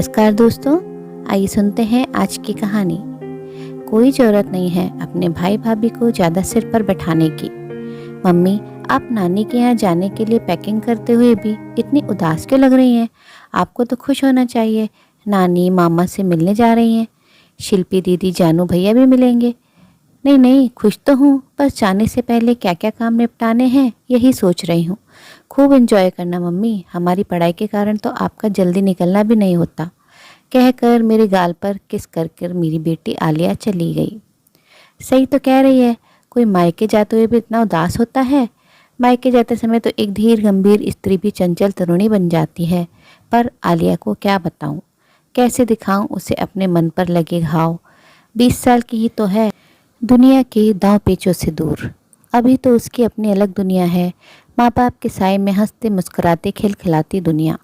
नमस्कार दोस्तों, आइए सुनते हैं आज की कहानी। कोई ज़रूरत नहीं है अपने भाई भाभी को ज़्यादा सिर पर बैठाने की। मम्मी, आप नानी के यहाँ जाने के लिए पैकिंग करते हुए भी इतनी उदास क्यों लग रही हैं? आपको तो खुश होना चाहिए। नानी मामा से मिलने जा रही हैं। शिल्पी दीदी, जानू भैया भी मिलेंगे। नहीं नहीं, खुश तो हूँ, बस जाने से पहले क्या क्या काम निपटाने हैं यही सोच रही हूँ। खूब एंजॉय करना मम्मी, हमारी पढ़ाई के कारण तो आपका जल्दी निकलना भी नहीं होता, कहकर मेरे गाल पर किस कर मेरी बेटी आलिया चली गई। सही तो कह रही है, कोई मायके जाते हुए भी इतना उदास होता है। मायके जाते समय तो एक धीर गंभीर स्त्री भी चंचल तरुणी बन जाती है। पर आलिया को क्या बताऊं, कैसे दिखाऊं उसे अपने मन पर लगे घाव। 20 साल की ही तो है, दुनिया के दांव पेचों से दूर। अभी तो उसकी अपनी अलग दुनिया है, माँ बाप के साए में हंसते मुस्कुराते खिलखिलाती दुनिया।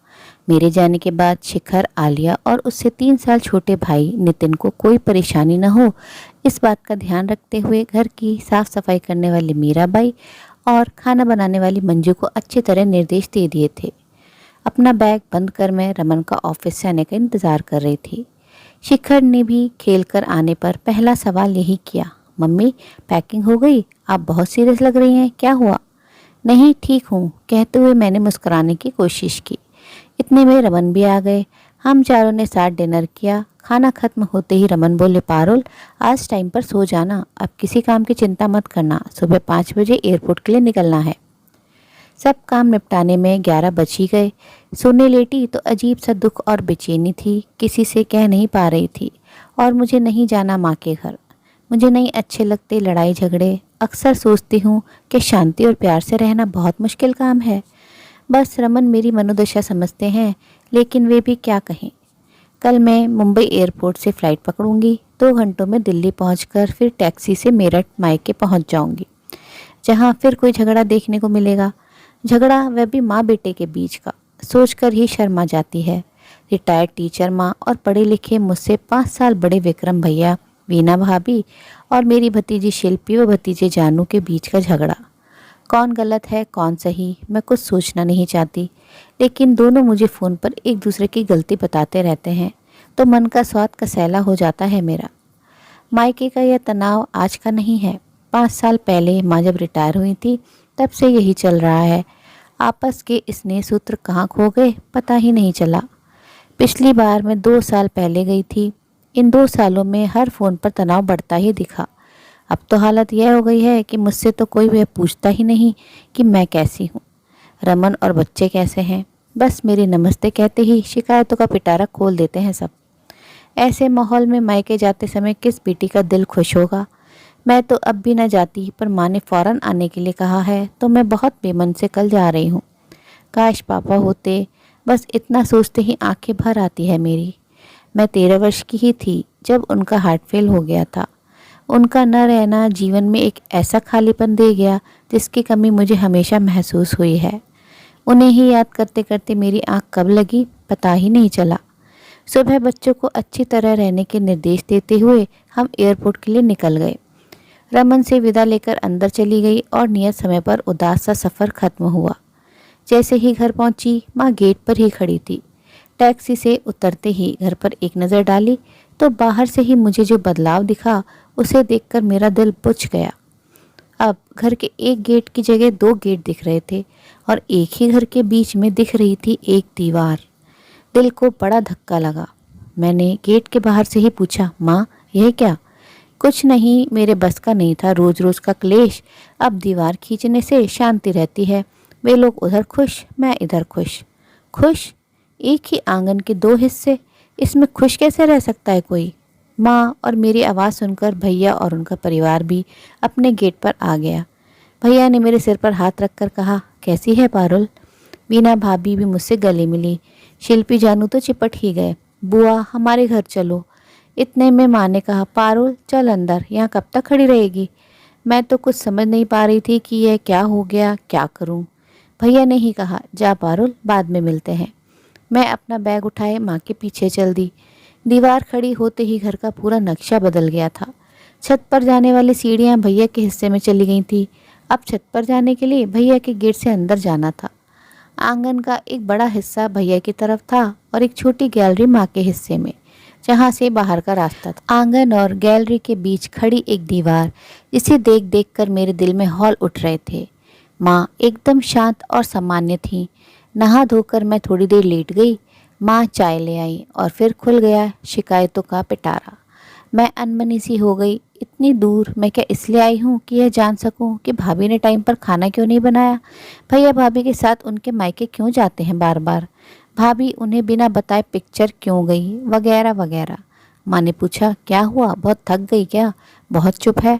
मेरे जाने के बाद शिखर, आलिया और उससे 3 साल छोटे भाई नितिन को कोई परेशानी न हो, इस बात का ध्यान रखते हुए घर की साफ सफाई करने वाली मीराबाई और खाना बनाने वाली मंजू को अच्छी तरह निर्देश दे दिए थे। अपना बैग बंद कर मैं रमन का ऑफिस से आने का इंतज़ार कर रही थी। शिखर ने भी खेल कर आने पर पहला सवाल यही किया, मम्मी पैकिंग हो गई? आप बहुत सीरियस लग रही हैं, क्या हुआ? नहीं, ठीक हूँ, कहते हुए मैंने मुस्कुराने की कोशिश की। इतने में रमन भी आ गए। हम चारों ने साथ डिनर किया। खाना खत्म होते ही रमन बोले, पारुल आज टाइम पर सो जाना, अब किसी काम की चिंता मत करना, सुबह 5 बजे एयरपोर्ट के लिए निकलना है। सब काम निपटाने में 11 बज ही गए। सोने लेटी तो अजीब सा दुख और बेचैनी थी, किसी से कह नहीं पा रही थी। और मुझे नहीं जाना माँ के घर, मुझे नहीं अच्छे लगते लड़ाई झगड़े। अक्सर सोचती हूँ कि शांति और प्यार से रहना बहुत मुश्किल काम है। बस रमन मेरी मनोदशा समझते हैं, लेकिन वे भी क्या कहें। कल मैं मुंबई एयरपोर्ट से फ़्लाइट पकड़ूंगी। 2 घंटों में दिल्ली पहुंचकर फिर टैक्सी से मेरठ मायके पहुंच जाऊंगी, जहां फिर कोई झगड़ा देखने को मिलेगा। झगड़ा वह भी माँ बेटे के बीच का, सोचकर ही शर्म आ जाती है। रिटायर्ड टीचर माँ और पढ़े लिखे मुझसे 5 साल बड़े विक्रम भैया, वीना भाभी और मेरी भतीजी शिल्पी व भतीजे जानू के बीच का झगड़ा। कौन गलत है कौन सही मैं कुछ सोचना नहीं चाहती, लेकिन दोनों मुझे फ़ोन पर एक दूसरे की गलती बताते रहते हैं तो मन का स्वाद कसैला हो जाता है मेरा। मायके का यह तनाव आज का नहीं है, 5 साल पहले माँ जब रिटायर हुई थी तब से यही चल रहा है। आपस के स्नेह सूत्र कहाँ खो गए पता ही नहीं चला। पिछली बार मैं 2 साल पहले गई थी। इन 2 सालों में हर फ़ोन पर तनाव बढ़ता ही दिखा। अब तो हालत यह हो गई है कि मुझसे तो कोई वह पूछता ही नहीं कि मैं कैसी हूँ, रमन और बच्चे कैसे हैं। बस मेरे नमस्ते कहते ही शिकायतों का पिटारा खोल देते हैं सब। ऐसे माहौल में मायके जाते समय किस बेटी का दिल खुश होगा। मैं तो अब भी न जाती, पर माँ ने फ़ौरन आने के लिए कहा है तो मैं बहुत बेमन से कल जा रही हूँ। काश पापा होते, बस इतना सोचते ही आंखें भर आती है मेरी। मैं 13 वर्ष की ही थी जब उनका हार्ट फेल हो गया था। उनका न रहना जीवन में एक ऐसा खालीपन दे गया जिसकी कमी मुझे हमेशा महसूस हुई है। उन्हें ही याद करते करते मेरी आंख कब लगी पता ही नहीं चला। सुबह बच्चों को अच्छी तरह रहने के निर्देश देते हुए हम एयरपोर्ट के लिए निकल गए। रमन से विदा लेकर अंदर चली गई और नियत समय पर उदास सा सफ़र खत्म हुआ। जैसे ही घर पहुंची माँ गेट पर ही खड़ी थी। टैक्सी से उतरते ही घर पर एक नज़र डाली तो बाहर से ही मुझे जो बदलाव दिखा उसे देखकर मेरा दिल बुझ गया। अब घर के एक गेट की जगह 2 गेट दिख रहे थे और एक ही घर के बीच में दिख रही थी एक दीवार। दिल को बड़ा धक्का लगा। मैंने गेट के बाहर से ही पूछा, माँ यह क्या? कुछ नहीं, मेरे बस का नहीं था रोज़ रोज़ का क्लेश। अब दीवार खींचने से शांति रहती है। वे लोग उधर खुश, मैं इधर खुश। खुश? एक ही आंगन के 2 हिस्से, इसमें खुश कैसे रह सकता है कोई? माँ और मेरी आवाज़ सुनकर भैया और उनका परिवार भी अपने गेट पर आ गया। भैया ने मेरे सिर पर हाथ रखकर कहा, कैसी है पारुल? वीना भाभी भी मुझसे गले मिली। शिल्पी जानू तो चिपट ही गए। बुआ हमारे घर चलो। इतने में माँ ने कहा, पारुल चल अंदर, यहाँ कब तक खड़ी रहेगी? मैं तो कुछ समझ नहीं पा रही थी कि यह क्या हो गया, क्या करूँ। भैया ने ही कहा, जा पारुल बाद में मिलते हैं। मैं अपना बैग उठाए माँ के पीछे चल दी। दीवार खड़ी होते ही घर का पूरा नक्शा बदल गया था। छत पर जाने वाली सीढ़ियाँ भैया के हिस्से में चली गई थी। अब छत पर जाने के लिए भैया के गेट से अंदर जाना था। आंगन का एक बड़ा हिस्सा भैया की तरफ था और एक छोटी गैलरी माँ के हिस्से में, जहाँ से बाहर का रास्ता था। आंगन और गैलरी के बीच खड़ी एक दीवार, जिसे देख देख कर मेरे दिल में हौल उठ रहे थे। माँ एकदम शांत और सामान्य थी। नहा धोकर मैं थोड़ी देर लेट गई। माँ चाय ले आई और फिर खुल गया शिकायतों का पिटारा। मैं अनमनी सी हो गई। इतनी दूर मैं क्या इसलिए आई हूँ कि यह जान सकूँ कि भाभी ने टाइम पर खाना क्यों नहीं बनाया, भैया भाभी के साथ उनके मायके क्यों जाते हैं बार बार, भाभी उन्हें बिना बताए पिक्चर क्यों गई, वगैरह वगैरह। माँ ने पूछा, क्या हुआ, बहुत थक गई क्या, बहुत चुप है।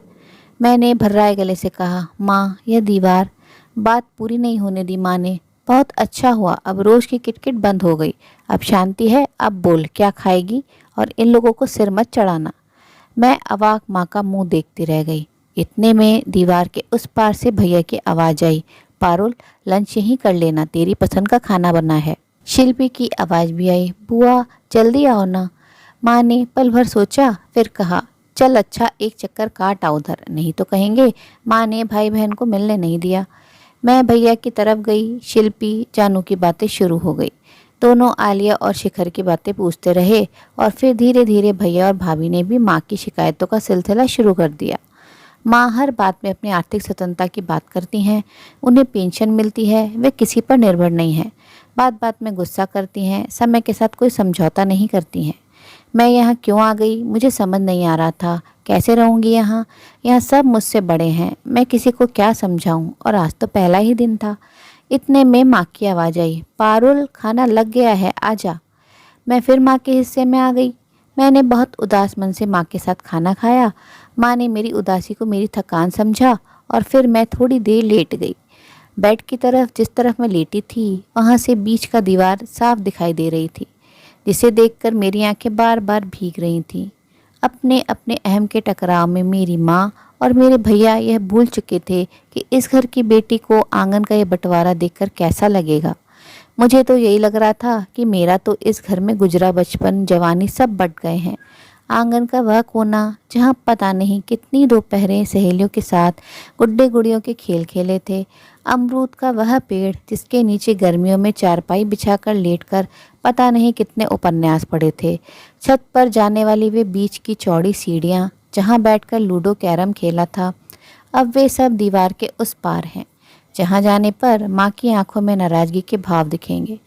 मैंने भर्राए गले से कहा, माँ यह दीवार। बात पूरी नहीं होने दी माँ ने। बहुत अच्छा हुआ, अब रोज की किटकिट बंद हो गई, अब शांति है। अब बोल क्या खाएगी, और इन लोगों को सिर मत चढ़ाना। मैं अवाक माँ का मुंह देखती रह गई। इतने में दीवार के उस पार से भैया की आवाज़ आई, पारुल लंच यहीं कर लेना, तेरी पसंद का खाना बना है। शिल्पी की आवाज़ भी आई, बुआ जल्दी आओ ना। माँ ने पल भर सोचा, फिर कहा, चल अच्छा एक चक्कर काट आओ उधर, नहीं तो कहेंगे माँ ने भाई बहन को मिलने नहीं दिया। मैं भैया की तरफ गई। शिल्पी जानू की बातें शुरू हो गई। दोनों आलिया और शिखर की बातें पूछते रहे और फिर धीरे धीरे भैया और भाभी ने भी माँ की शिकायतों का सिलसिला शुरू कर दिया। माँ हर बात में अपनी आर्थिक स्वतंत्रता की बात करती हैं। उन्हें पेंशन मिलती है, वे किसी पर निर्भर नहीं हैं। बात बात में गुस्सा करती हैं, समय के साथ कोई समझौता नहीं करती हैं। मैं यहाँ क्यों आ गई मुझे समझ नहीं आ रहा था। कैसे रहूँगी यहाँ, यहाँ सब मुझसे बड़े हैं, मैं किसी को क्या समझाऊँ, और आज तो पहला ही दिन था। इतने में माँ की आवाज़ आई, पारुल खाना लग गया है, आजा। मैं फिर माँ के हिस्से में आ गई। मैंने बहुत उदास मन से माँ के साथ खाना खाया। माँ ने मेरी उदासी को मेरी थकान समझा और फिर मैं थोड़ी देर लेट गई। बेड की तरफ जिस तरफ मैं लेटी थी वहाँ से बीच का दीवार साफ दिखाई दे रही थी, जिसे देखकर मेरी आंखें बार बार भीग रही थीं। अपने अपने अहम के टकराव में मेरी माँ और मेरे भैया यह भूल चुके थे कि इस घर की बेटी को आंगन का यह बंटवारा देखकर कैसा लगेगा। मुझे तो यही लग रहा था कि मेरा तो इस घर में गुजरा बचपन जवानी सब बट गए हैं। आंगन का वह कोना जहाँ पता नहीं कितनी दोपहरें सहेलियों के साथ गुड्डे गुड़ियों के खेल खेले थे, अमरूद का वह पेड़ जिसके नीचे गर्मियों में चारपाई बिछाकर लेटकर पता नहीं कितने उपन्यास पढ़े थे, छत पर जाने वाली वे बीच की चौड़ी सीढ़ियाँ जहाँ बैठकर लूडो कैरम खेला था, अब वे सब दीवार के उस पार हैं, जहाँ जाने पर माँ की आंखों में नाराजगी के भाव दिखेंगे।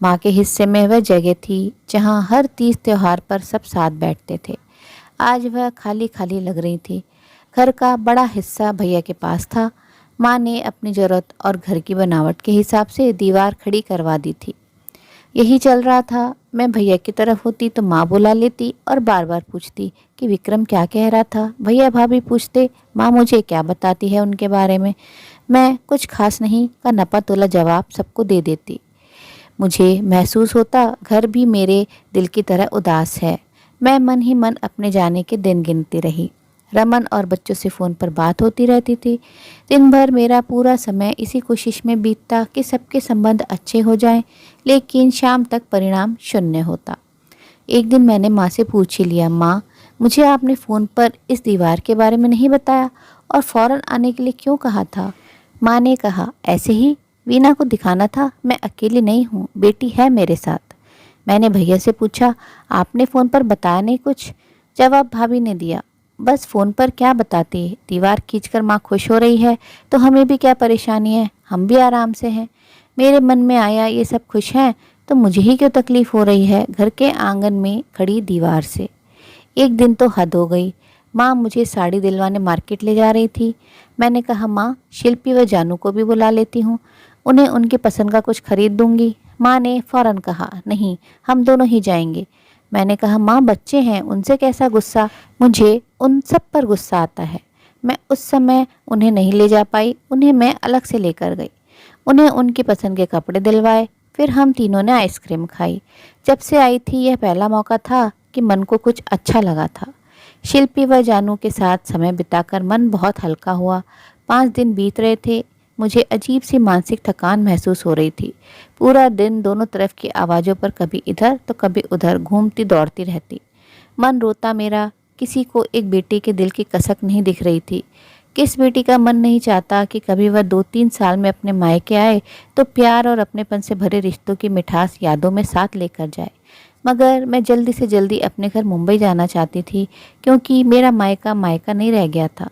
माँ के हिस्से में वह जगह थी जहाँ हर तीज त्योहार पर सब साथ बैठते थे। आज वह खाली खाली लग रही थी। घर का बड़ा हिस्सा भैया के पास था। माँ ने अपनी ज़रूरत और घर की बनावट के हिसाब से दीवार खड़ी करवा दी थी। यही चल रहा था। मैं भैया की तरफ होती तो माँ बुला लेती और बार बार पूछती कि विक्रम क्या कह रहा था। भैया भाभी पूछते, माँ मुझे क्या बताती है उनके बारे में। मैं कुछ खास नहीं का नपा तोला जवाब सबको दे देती। मुझे महसूस होता घर भी मेरे दिल की तरह उदास है। मैं मन ही मन अपने जाने के दिन गिनती रही। रमन और बच्चों से फ़ोन पर बात होती रहती थी। दिन भर मेरा पूरा समय इसी कोशिश में बीतता कि सबके संबंध अच्छे हो जाएं, लेकिन शाम तक परिणाम शून्य होता। एक दिन मैंने माँ से पूछ ही लिया, माँ मुझे आपने फ़ोन पर इस दीवार के बारे में नहीं बताया और फ़ौरन आने के लिए क्यों कहा था। माँ ने कहा, ऐसे ही वीना को दिखाना था, मैं अकेली नहीं हूँ, बेटी है मेरे साथ। मैंने भैया से पूछा, आपने फ़ोन पर बताया नहीं कुछ। जवाब भाभी ने दिया, बस फ़ोन पर क्या बताती है, दीवार खींचकर माँ खुश हो रही है तो हमें भी क्या परेशानी है, हम भी आराम से हैं। मेरे मन में आया ये सब खुश हैं तो मुझे ही क्यों तकलीफ़ हो रही है घर के आंगन में खड़ी दीवार से। एक दिन तो हद हो गई। माँ मुझे साड़ी दिलवाने मार्केट ले जा रही थी। मैंने कहा, माँ शिल्पी व जानू को भी बुला लेती हूँ, उन्हें उनकी पसंद का कुछ खरीद दूंगी। माँ ने फ़ौरन कहा, नहीं हम दोनों ही जाएंगे। मैंने कहा, माँ बच्चे हैं उनसे कैसा गुस्सा, मुझे उन सब पर गुस्सा आता है। मैं उस समय उन्हें नहीं ले जा पाई, उन्हें मैं अलग से लेकर गई। उन्हें उनकी पसंद के कपड़े दिलवाए, फिर हम तीनों ने आइसक्रीम खाई। जब से आई थी यह पहला मौका था कि मन को कुछ अच्छा लगा था। शिल्पी व जानू के साथ समय बिताकर मन बहुत हल्का हुआ। 5 दिन बीत रहे थे। मुझे अजीब सी मानसिक थकान महसूस हो रही थी। पूरा दिन दोनों तरफ की आवाज़ों पर कभी इधर तो कभी उधर घूमती दौड़ती रहती। मन रोता मेरा। किसी को एक बेटे के दिल की कसक नहीं दिख रही थी। किस बेटी का मन नहीं चाहता कि कभी वह 2-3 साल में अपने मायके आए तो प्यार और अपनेपन से भरे रिश्तों की मिठास यादों में साथ लेकर जाए। मगर मैं जल्दी से जल्दी अपने घर मुंबई जाना चाहती थी, क्योंकि मेरा मायका मायका नहीं रह गया था।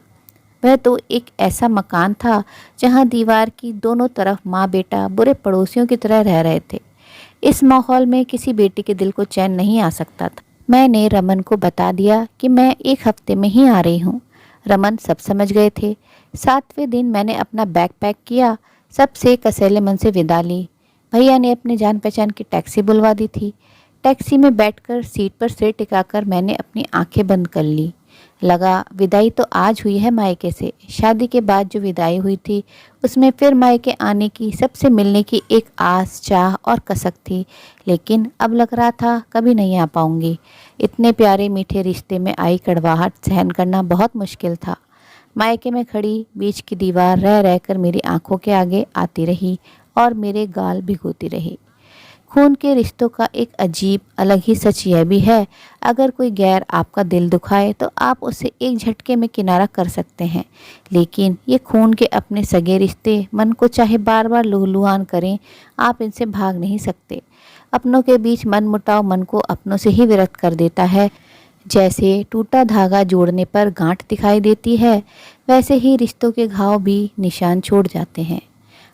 वह तो एक ऐसा मकान था जहां दीवार की दोनों तरफ माँ बेटा बुरे पड़ोसियों की तरह रह रहे थे। इस माहौल में किसी बेटी के दिल को चैन नहीं आ सकता था। मैंने रमन को बता दिया कि मैं 1 हफ्ते में ही आ रही हूँ। रमन सब समझ गए थे। 7वें दिन मैंने अपना बैग पैक किया, सबसे कसैले मन से विदा ली। भैया ने अपने जान पहचान की टैक्सी बुलवा दी थी। टैक्सी में बैठकर सीट पर सिर टिकाकर मैंने अपनी आंखें बंद कर ली। लगा विदाई तो आज हुई है मायके से। शादी के बाद जो विदाई हुई थी उसमें फिर मायके आने की, सबसे मिलने की एक आस, चाह और कसक थी, लेकिन अब लग रहा था कभी नहीं आ पाऊंगी। इतने प्यारे मीठे रिश्ते में आई कड़वाहट सहन करना बहुत मुश्किल था। मायके में खड़ी बीच की दीवार रह रहकर मेरी आंखों के आगे आती रही और मेरे गाल भिगोती रही। खून के रिश्तों का एक अजीब अलग ही सच यह भी है, अगर कोई गैर आपका दिल दुखाए तो आप उसे एक झटके में किनारा कर सकते हैं, लेकिन ये खून के अपने सगे रिश्ते मन को चाहे बार बार लुहलुहान करें, आप इनसे भाग नहीं सकते। अपनों के बीच मनमुटाव मन को अपनों से ही विरक्त कर देता है। जैसे टूटा धागा जोड़ने पर गांठ दिखाई देती है, वैसे ही रिश्तों के घाव भी निशान छोड़ जाते हैं।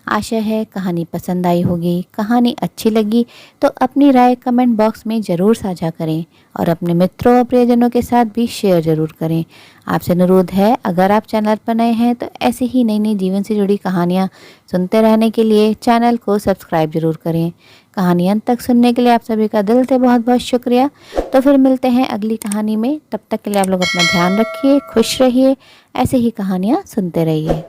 आशा है कहानी पसंद आई होगी। कहानी अच्छी लगी तो अपनी राय कमेंट बॉक्स में ज़रूर साझा करें और अपने मित्रों और प्रियजनों के साथ भी शेयर ज़रूर करें। आपसे अनुरोध है, अगर आप चैनल पर नए हैं तो ऐसे ही नई नई जीवन से जुड़ी कहानियाँ सुनते रहने के लिए चैनल को सब्सक्राइब ज़रूर करें। कहानी अंत तक सुनने के लिए आप सभी का दिल से बहुत बहुत शुक्रिया। तो फिर मिलते हैं अगली कहानी में। तब तक के लिए आप लोग अपना ध्यान रखिए, खुश रहिए, ऐसे ही कहानियाँ सुनते रहिए।